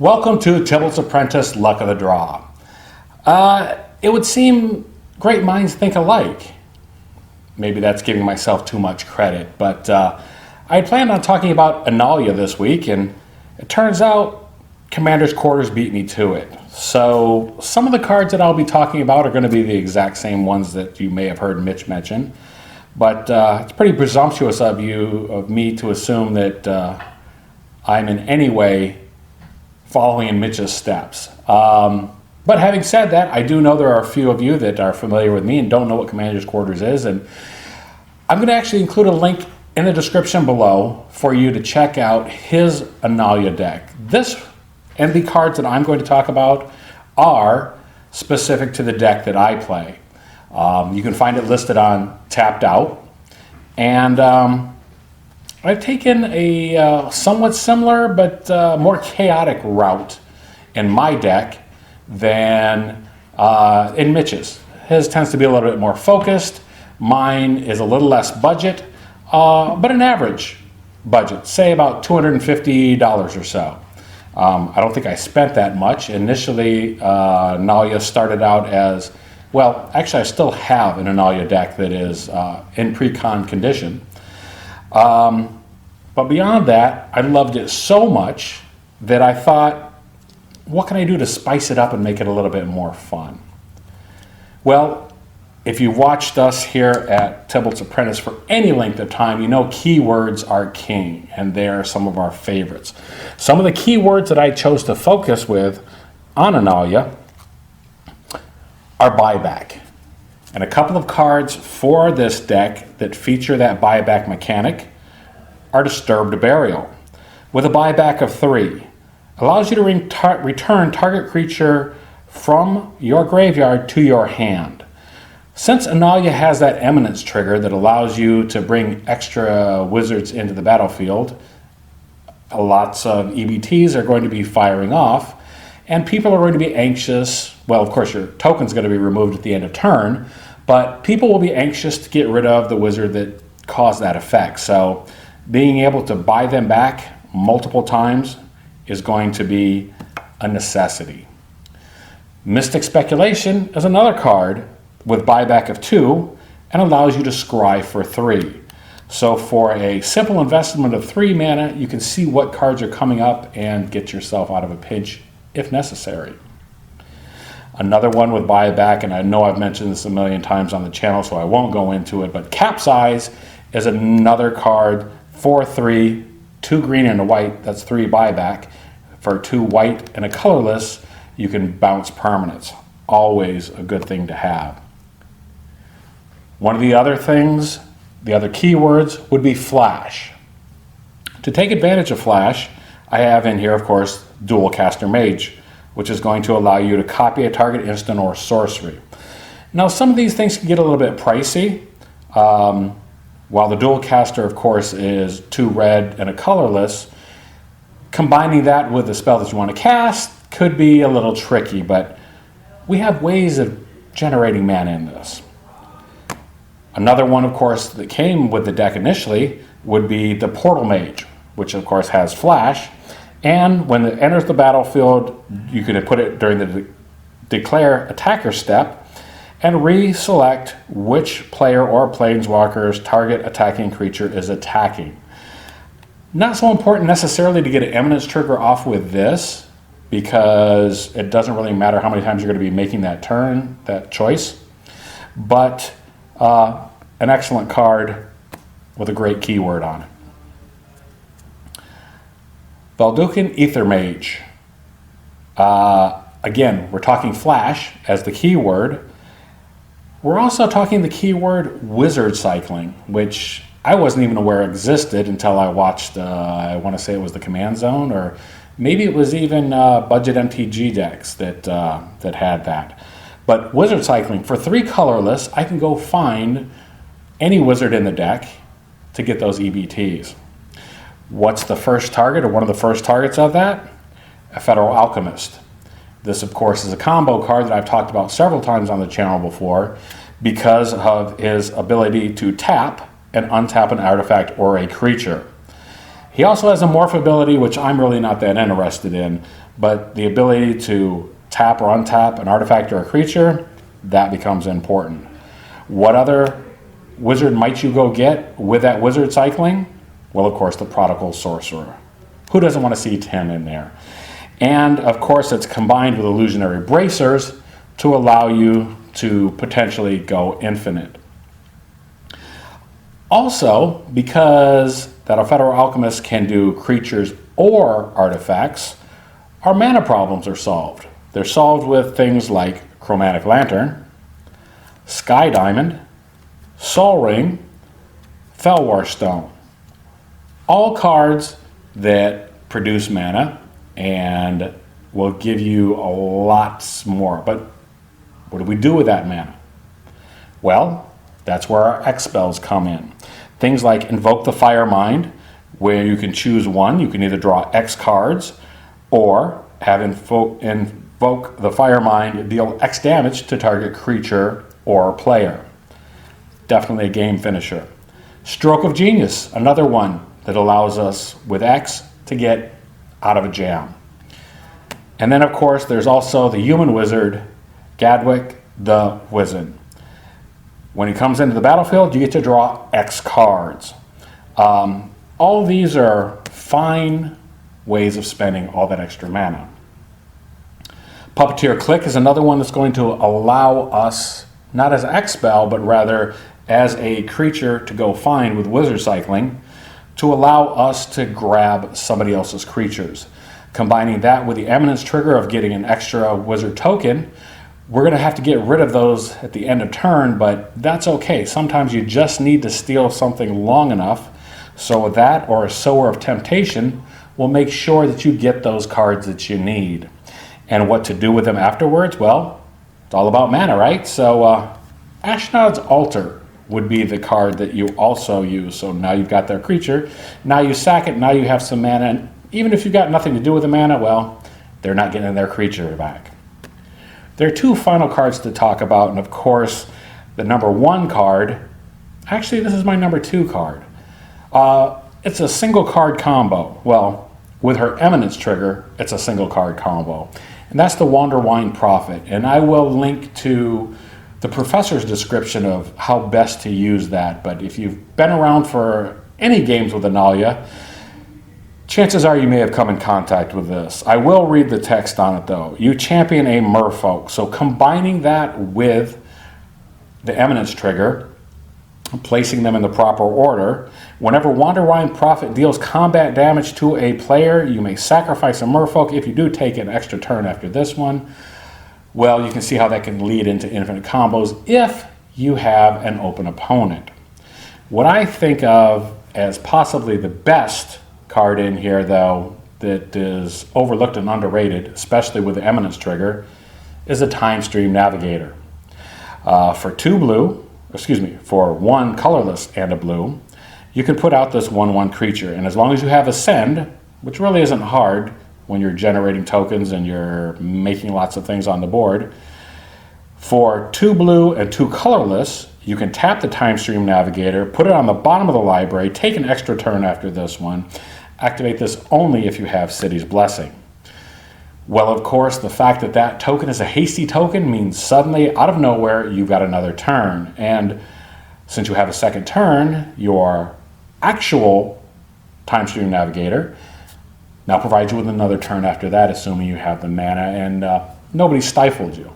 Welcome to Tibalt's Apprentice Luck of the Draw. It would seem great minds think alike. Maybe that's giving myself too much credit, but I had planned on talking about Inalla this week, and it turns out Commander's Quarters beat me to it. So some of the cards that I'll be talking about are going to be the exact same ones that you may have heard Mitch mention, but it's pretty presumptuous of me to assume that I'm in any way following in Mitch's steps. But having said that, I do know there are a few of you that are familiar with me and don't know what Commander's Quarters is, and I'm going to actually include a link in the description below for you to check out his Inalla deck. This and the cards that I'm going to talk about are specific to the deck that I play. You can find it listed on Tapped Out, and I've taken a somewhat similar but more chaotic route in my deck than in Mitch's. His tends to be a little bit more focused. Mine is a little less budget, but an average budget, say about $250 or so. I don't think I spent that much. Initially, Inalla started out as, well, actually I still have an Inalla deck that is in pre-con condition. But beyond that, I loved it so much that I thought, what can I do to spice it up and make it a little bit more fun? Well, if you've watched us here at Tibalt's Apprentice for any length of time, you know keywords are king, and they are some of our favorites. Some of the keywords that I chose to focus with on Inalla are buyback. And a couple of cards for this deck that feature that buyback mechanic are Disturbed Burial, with a buyback of 3. Allows you to return target creature from your graveyard to your hand. Since Inalla has that eminence trigger that allows you to bring extra wizards into the battlefield, lots of EBTs are going to be firing off, and people are going to be anxious. Well, of course, your token's going to be removed at the end of turn, but people will be anxious to get rid of the wizard that caused that effect. So being able to buy them back multiple times is going to be a necessity. Mystic Speculation is another card with buyback of 2 and allows you to scry for 3. So for a simple investment of 3 mana, you can see what cards are coming up and get yourself out of a pinch if necessary. Another one with buyback, and I know I've mentioned this a million times on the channel, so I won't go into it, but Capsize is another card for 3, 2 green and a white, that's 3 buyback. For 2 white and a colorless, you can bounce permanents. Always a good thing to have. One of the other things, the other keywords, would be flash. To take advantage of flash, I have in here, of course, Dual Caster Mage, which is going to allow you to copy a target instant or sorcery. Now, some of these things can get a little bit pricey. While the Dual Caster, of course, is 2 red and a colorless, combining that with the spell that you want to cast could be a little tricky, but we have ways of generating mana in this. Another one, of course, that came with the deck initially would be the Portal Mage, which of course has flash, and when it enters the battlefield, you can put it during the declare attacker step and reselect which player or planeswalker's target attacking creature is attacking. Not so important necessarily to get an eminence trigger off with this, because it doesn't really matter how many times you're going to be making that turn, that choice, but an excellent card with a great keyword on it. Valdukan Ether Mage. Again, we're talking flash as the keyword. We're also talking the keyword wizard cycling, which I wasn't even aware existed until I watched, I want to say it was the Command Zone, or maybe it was even budget MTG decks that had that. But wizard cycling, for 3 colorless, I can go find any wizard in the deck to get those EBTs. What's the first target, or one of the first targets of that? A Federal Alchemist. This, of course, is a combo card that I've talked about several times on the channel before because of his ability to tap and untap an artifact or a creature. He also has a morph ability, which I'm really not that interested in, but the ability to tap or untap an artifact or a creature, that becomes important. What other wizard might you go get with that wizard cycling? Well, of course, the Prodigal Sorcerer. Who doesn't want to see 10 in there? And, of course, it's combined with Illusionary Bracers to allow you to potentially go infinite. Also, because that a Federal Alchemist can do creatures or artifacts, our mana problems are solved. They're solved with things like Chromatic Lantern, Sky Diamond, Sol Ring, Fellwar Stone. All cards that produce mana and will give you a lot more. But what do we do with that mana? Well, that's where our X spells come in. Things like Invoke the Fire Mind, where you can choose one. You can either draw X cards or have Invoke the Fire Mind deal X damage to target creature or player. Definitely a game finisher. Stroke of Genius, another one that allows us with X to get out of a jam. And then, of course, there's also the human wizard, Gadwick the Wizard. When he comes into the battlefield, you get to draw X cards. All these are fine ways of spending all that extra mana. Puppeteer Click is another one that's going to allow us, not as X spell, but rather as a creature to go find with wizard cycling, to allow us to grab somebody else's creatures. Combining that with the Eminence trigger of getting an extra wizard token, we're going to have to get rid of those at the end of turn, but that's okay. Sometimes you just need to steal something long enough, so that or a Sower of Temptation will make sure that you get those cards that you need. And what to do with them afterwards? Well, it's all about mana, right? So Ashnod's Altar would be the card that you also use. So now you've got their creature, now you sack it, now you have some mana, and even if you've got nothing to do with the mana, well, they're not getting their creature back. There are two final cards to talk about, and of course, the number one card, actually this is my number two card. It's a single card combo. Well, with her Eminence trigger, it's a single card combo. And that's the Wanderwine Prophet. And I will link to the professor's description of how best to use that. But if you've been around for any games with Inalla, chances are you may have come in contact with this. I will read the text on it though. You champion a merfolk. So combining that with the Eminence trigger, placing them in the proper order, whenever Wanderwine Prophet deals combat damage to a player, you may sacrifice a merfolk. If you do take an extra turn after this one, well, you can see how that can lead into infinite combos if you have an open opponent. What I think of as possibly the best card in here, though, that is overlooked and underrated, especially with the Eminence trigger, is a Time Stream Navigator. For one colorless and a blue, you can put out this 1/1 creature, and as long as you have Ascend, which really isn't hard when you're generating tokens and you're making lots of things on the board, for 2 blue and 2 colorless, you can tap the Time Stream Navigator, put it on the bottom of the library, take an extra turn after this one, activate this only if you have City's Blessing. Well, of course, the fact that that token is a hasty token means suddenly, out of nowhere, you've got another turn. And since you have a second turn, your actual Time Stream Navigator now provides you with another turn after that, assuming you have the mana, and nobody stifled you.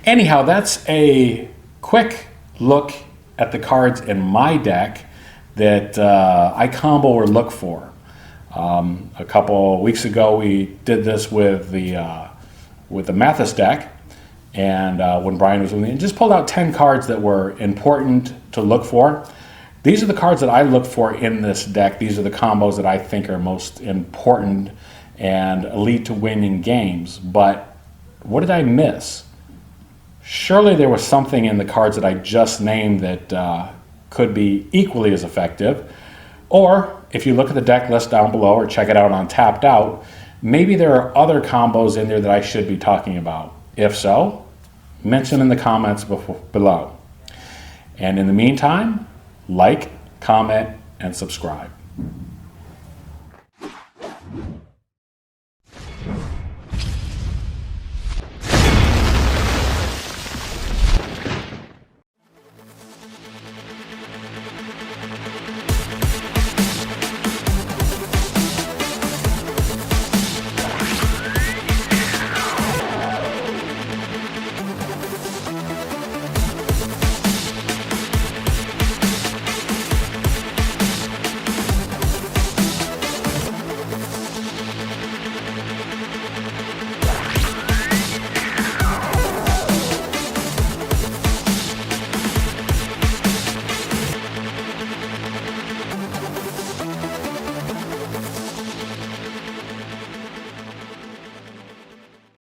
Anyhow, that's a quick look at the cards in my deck that I combo or look for. A couple weeks ago, we did this with the Mathis deck, and when Brian was with me, and just pulled out 10 cards that were important to look for. These are the cards that I look for in this deck. These are the combos that I think are most important and lead to winning games. But what did I miss? Surely there was something in the cards that I just named that could be equally as effective. Or if you look at the deck list down below or check it out on Tapped Out, maybe there are other combos in there that I should be talking about. If so, mention in the comments below. And in the meantime, like, comment, and subscribe.